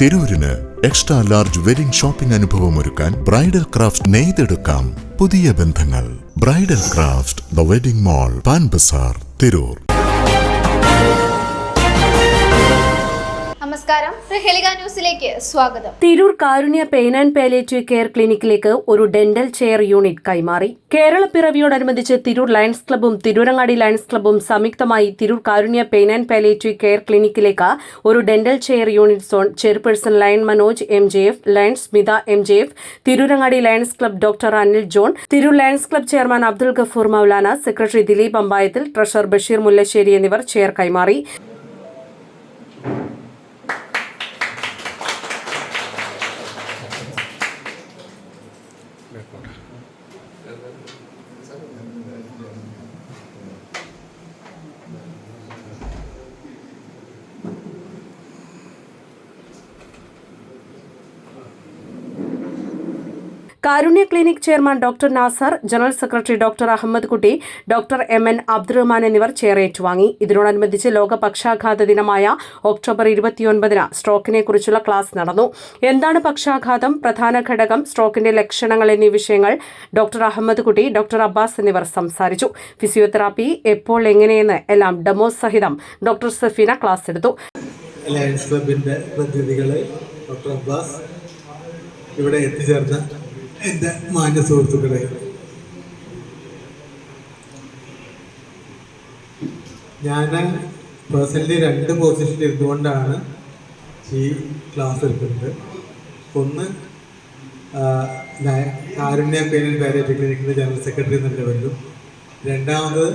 തിരൂരിന് extra large wedding shopping അനുഭവം ഒരുക്കാൻ bridal craft നെയ്തെടുക്കാം പുതിയ ബന്ധങ്ങൾ. Bridal craft the wedding mall, Pan Bazaar, Tirur. നമസ്കാരം, പ്രഹേളിക ന്യൂസിലേക്ക് സ്വാഗതം. Tirur Karunya pain and palliative care ക്ലിനിക്കിലേക്ക് ഒരു ഡെന്റൽ ചെയർ യൂണിറ്റ് കൈമാറി. കേരളപ്പിറവിയോടനുബന്ധിച്ച് തിരൂർ ലയൺസ് ക്ലബ്ബും തിരൂരങ്ങാടി ലയൺസ് ക്ലബ്ബും സംയുക്തമായി Tirur Karunya pain and palliative care ക്ലിനിക്കിലേക്ക് ഒരു dental chair unit zone chairperson lion Manoj MJF, lion Smitha MJF, Tirurangadi lions club doctor Anil John, Tirur lions Club chairman Abdul Gafoor Moulana, secretary Dileep Ambayathil, treasurer Basheer Mullassery എന്നിവർ ചെയർ കൈമാറി. Karunya clinic chairman doctor Nasar, general secretary doctor Ahammed Kutty, doctor MN Abdurahman എന്നിവർ chair ഏറ്റുവാങ്ങി. ഇതിനോടനുബന്ധിച്ച് ലോക പക്ഷാഘാത ദിനമായ October 29 സ്ട്രോക്കിനെ കുറിച്ചുള്ള ക്ലാസ് നടന്നു. എന്താണ് പക്ഷാഘാതം, പ്രധാന ഘടകം, സ്ട്രോക്കിന്റെ ലക്ഷണങ്ങൾ എന്നീ വിഷയങ്ങൾ doctor Ahammed Kutty, doctor Abbas എന്നിവർ സംസാരിച്ചു. ഫിസിയോതെറാപ്പി എപ്പോൾ, എങ്ങനെയെന്ന് എല്ലാം ഡെമോ സഹിതം ഡോക്ടർ സഫീന ക്ലാസ് എടുത്തു. ലയൺസ് ക്ലബിൻ്റെ പ്രതിനിധികളെ, ഡോക്ടർ അബ്ബാസ്, ഇവിടെ എത്തിച്ചേർന്ന എൻ്റെ മാന്യ സുഹൃത്തുക്കളെ, ഞാൻ പേഴ്സണലി 2 പൊസിഷനിൽ ഇരുന്നുകൊണ്ടാണ് ഈ ക്ലാസ് എടുക്കുന്നത്. ഒന്ന് കാരുണ്യ പെയിൻ ആൻഡ് പാലിയേറ്റീവ് ക്ലിനിക്കിൻ്റെ ജനറൽ സെക്രട്ടറി എന്ന ലെവലിലും, രണ്ടാമത്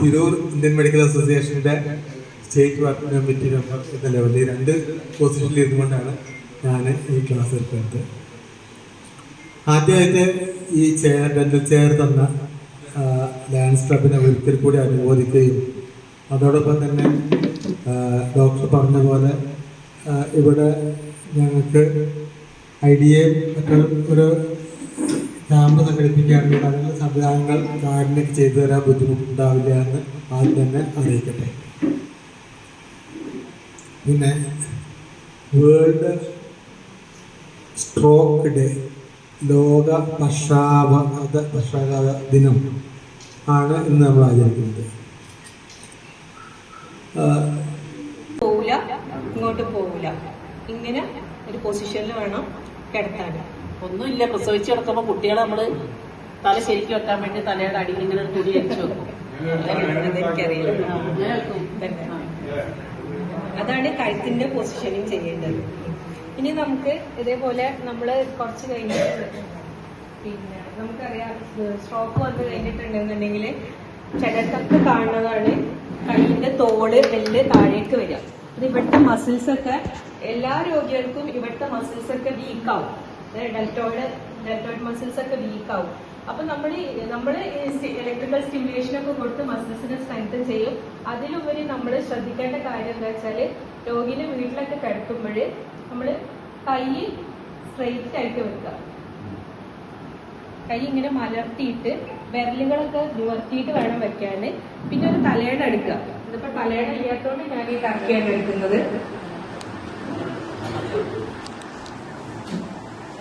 തിരൂർ ഇന്ത്യൻ മെഡിക്കൽ അസോസിയേഷൻ്റെ സ്റ്റേറ്റ് വർക്കിംഗ് കമ്മിറ്റി മെമ്പർ എന്ന ലെവലിൽ 2 പൊസിഷനിൽ ഇരുന്നുകൊണ്ടാണ് ഞാൻ ഈ ക്ലാസ് എടുക്കുന്നത്. ആദ്യമായിട്ട് ഈ ഡെന്റൽ ചെയർ തന്ന ലയൺസ് ക്ലബിനെ ഒരിക്കൽ കൂടി അനുമോദിക്കുകയും അതോടൊപ്പം തന്നെ ഡോക്ടർ പറഞ്ഞ പോലെ ഇവിടെ ഞങ്ങൾക്ക് ഐഡിയയും ഒരു ക്യാമ്പ് സംഘടിപ്പിക്കുകയാണെങ്കിൽ അതിനുള്ള സംവിധാനങ്ങൾ കാരുണ്യക്ക് ചെയ്തു തരാൻ ബുദ്ധിമുട്ടുണ്ടാവില്ല എന്ന് ആദ്യം തന്നെ അറിയിക്കട്ടെ. പിന്നെ വേൾഡ് സ്ട്രോക്ക് ഡേ, ലോക പക്ഷാഘാത ദിനം ആണ് ഇന്ന് നമ്മൾ ആചരിക്കുന്നത്. പോവില്ല, ഇങ്ങോട്ട് പോവില്ല, ഇങ്ങനെ ഒരു പൊസിഷനിൽ വേണം കിടത്താൻ. ഒന്നുമില്ല, പ്രസവിച്ച് കിടക്കുമ്പോൾ കുട്ടികളെ നമ്മള് തല ശരിക്കും വെക്കാൻ വേണ്ടി തലയുടെ അടിയിൽ ഇങ്ങനെ തുണി അടിച്ചു വെക്കും. അതാണ് കഴുത്തിന്റെ പൊസിഷനിങ് ചെയ്യേണ്ടത്. ഇനി നമുക്ക് ഇതേപോലെ നമ്മൾ കുറച്ച് കഴിഞ്ഞിട്ട് പിന്നെ നമുക്കറിയാം സ്ട്രോക്ക് വന്ന് കഴിഞ്ഞിട്ടുണ്ടെന്നുണ്ടെങ്കിൽ ചിലർക്കൊക്കെ കാണുന്നതാണ് കൈയിന്റെ തോള് എല്ല് താഴേക്ക് വരിക. അത് ഇവിടുത്തെ മസിൽസ് ഒക്കെ എല്ലാ രോഗികൾക്കും ഇവിടുത്തെ മസിൽസ് ഒക്കെ വീക്കാവും. ഡെൽറ്റോയിഡ് മസിൽസ് ഒക്കെ വീക്കാവും. അപ്പൊ നമ്മൾ ഇലക്ട്രിക്കൽ സ്റ്റിമുലേഷൻ ഒക്കെ കൊടുത്ത് മസിൽസിനെ സ്ട്രെങ്തൻ ചെയ്യും. അതിലുപരി നമ്മൾ ശ്രദ്ധിക്കേണ്ട കാര്യം എന്താ വെച്ചാല് രോഗിനെ വീട്ടിലൊക്കെ കിടക്കുമ്പോൾ നമ്മൾ കൈ സ്ട്രെയിറ്റ് ആയിട്ട് വെക്കുക. കൈ ഇങ്ങനെ മലർത്തിയിട്ട് വിരലുകളൊക്കെ നിവർത്തിയിട്ട് വേണം വെക്കാൻ. പിന്നെ ഒരു തലയണ എടുക്കുക. ഇതിപ്പോ തലയണ ഇല്ലാത്തതുകൊണ്ട് ഞാൻ ഈ കറക്കിയാണ് എടുക്കുന്നത്.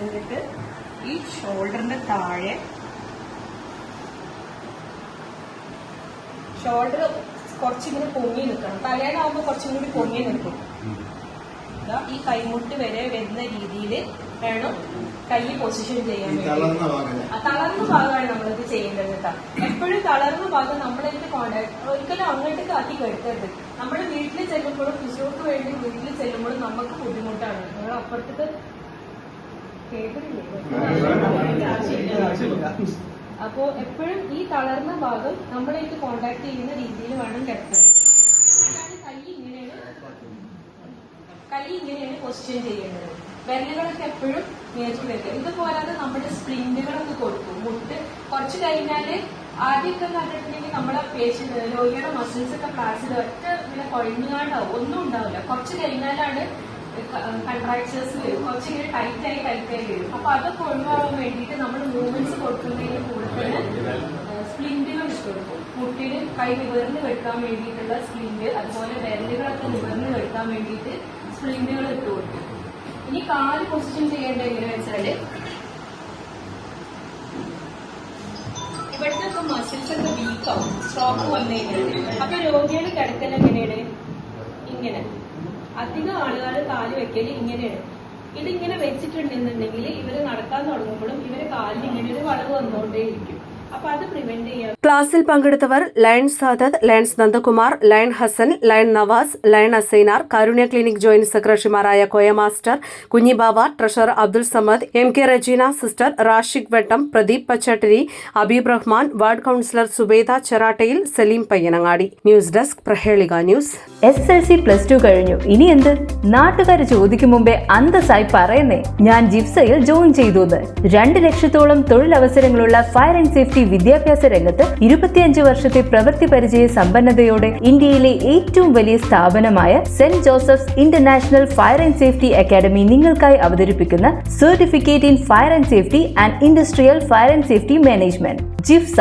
എന്നിട്ട് ഈ ഷോൾഡറിന്റെ താഴെ ഷോൾഡർ കുറച്ചിങ്ങനെ പൊങ്ങി നിൽക്കണം. തലയണ ആവുമ്പോൾ കുറച്ചും കൂടി പൊങ്ങി നിൽക്കും. ഈ കൈമുട്ട് വരെ വരുന്ന രീതിയിൽ വേണം കൈ പൊസിഷൻ ചെയ്യാൻ വേണ്ടി. തളർന്ന ഭാഗമാണ് നമ്മളിത് ചെയ്യേണ്ടത് കേട്ടോ. എപ്പോഴും തളർന്ന ഭാഗം നമ്മളതിന്റെ കോണ്ടാക്ട് ഒരിക്കലും അങ്ങോട്ട് ആക്കി കെടുത്തരുത്. നമ്മൾ വീട്ടിൽ ചെല്ലുമ്പോഴും ഫിസിയോക്ക് വേണ്ടി വീട്ടിൽ ചെല്ലുമ്പോഴും നമുക്ക് ബുദ്ധിമുട്ടാണ്. നമ്മൾ അപ്പുറത്തേക്ക് കേൾക്കുന്നില്ലേ? അപ്പോ എപ്പോഴും ഈ തളർന്ന ഭാഗം നമ്മളായിട്ട് കോണ്ടാക്ട് ചെയ്യുന്ന രീതിയിൽ വേണം കിടക്കാൻ. കൈ ഇങ്ങനെയാണ് പൊസിഷൻ ചെയ്യേണ്ടത്. വിരലുകളൊക്കെ എപ്പോഴും നേരിട്ട് വരിക. ഇതുപോലാതെ നമ്മുടെ സ്പ്രിന്റുകളൊക്കെ കൊടുക്കും. മുട്ട് കുറച്ച് കഴിഞ്ഞാല് ആദ്യമൊക്കെ കണ്ടിട്ടുണ്ടെങ്കിൽ നമ്മുടെ രോഗിയുടെ മസിൽസ് ഒക്കെ ഫ്ലാസിൽ ഒറ്റ ഇങ്ങനെ കുഴഞ്ഞാണ്ടാവും, ഒന്നും ഉണ്ടാവില്ല. കുറച്ച് കഴിഞ്ഞാലാണ് കൺട്രാക്ചേഴ്സ് വരും. കുറച്ചിങ്ങനെ ടൈറ്റായി വരും. അപ്പൊ അതൊക്കെ ഒഴിവാകാൻ വേണ്ടിയിട്ട് നമ്മൾ മൂവ്മെന്റ്സ് കൊടുക്കുന്നതിന് കൂടെ തന്നെ സ്പ്ലിന്റുകൾ ഇട്ട് കൊടുക്കും. മുട്ടിന് കൈ നിവർന്ന് വെക്കാൻ വേണ്ടിയിട്ടുള്ള സ്പ്ലിന്റ്, അതുപോലെ വിരലുകളൊക്കെ നിവർന്ന് വെക്കാൻ വേണ്ടിയിട്ട് സ്പ്ലിന്റുകൾ കാല് പൊസിഷൻ ചെയ്യേണ്ടത് എങ്ങനെ വെച്ചാല് ഇവിടുത്തെ മസിൽസ് ഒക്കെ വീക്കാവും, സ്ട്രോക്ക് വന്നു കഴിഞ്ഞാൽ. അപ്പൊ രോഗികൾ കിടക്കൽ എങ്ങനെയാണ്? ഇങ്ങനെ. അധികം ആളുകൾ കാല് വെക്കല് ഇങ്ങനെയാണ്. ഇതിങ്ങനെ വെച്ചിട്ടുണ്ടെന്നുണ്ടെങ്കിൽ ഇവര് നടക്കാൻ തുടങ്ങുമ്പോഴും ഇവരെ കാലിന് ഇങ്ങനെ ഒരു വളവ് വന്നുകൊണ്ടേയിരിക്കും. അപ്പൊ അത് പ്രിവെന്റ് ചെയ്യാം. ക്ലാസ്സിൽ പങ്കെടുത്തവർ Lion Sadath, Lions Nandakumar, Lion Hasan, Lion Navas, Lion Asainar, Karunya clinic joint സെക്രട്ടറിമാരായ Koya master, Kunjibaba, treasurer Abdul Samad, MK Rajeena, sister Rashiq Vettam, Pradeep Pachattiri, Abeeb Rahman, ward councillor Subeda Cherattayil, Saleem Payyanangadi. News desk Prahelika news. SSLC+2 കഴിഞ്ഞു, ഇനി എന്ത്? നാട്ടുകാർ ചോദിക്കും മുമ്പേ അന്തസ്സായി പറയുന്നേ, ഞാൻ ജിപ്സയിൽ ജോയിൻ ചെയ്തു. 2 ലക്ഷത്തോളം തൊഴിലവസരങ്ങളുള്ള ഫയർ ആൻഡ് സേഫ്റ്റി വിദ്യാഭ്യാസ രംഗത്ത് 25 വർഷത്തെ പ്രവൃത്തി പരിചയ സമ്പന്നതയോടെ ഇന്ത്യയിലെ ഏറ്റവും വലിയ സ്ഥാപനമായ Saint Joseph's International Fire and Safety Academy നിങ്ങൾക്കായി അവതരിപ്പിക്കുന്ന certificate in fire and safety and industrial fire and safety management ജിഫ്സ.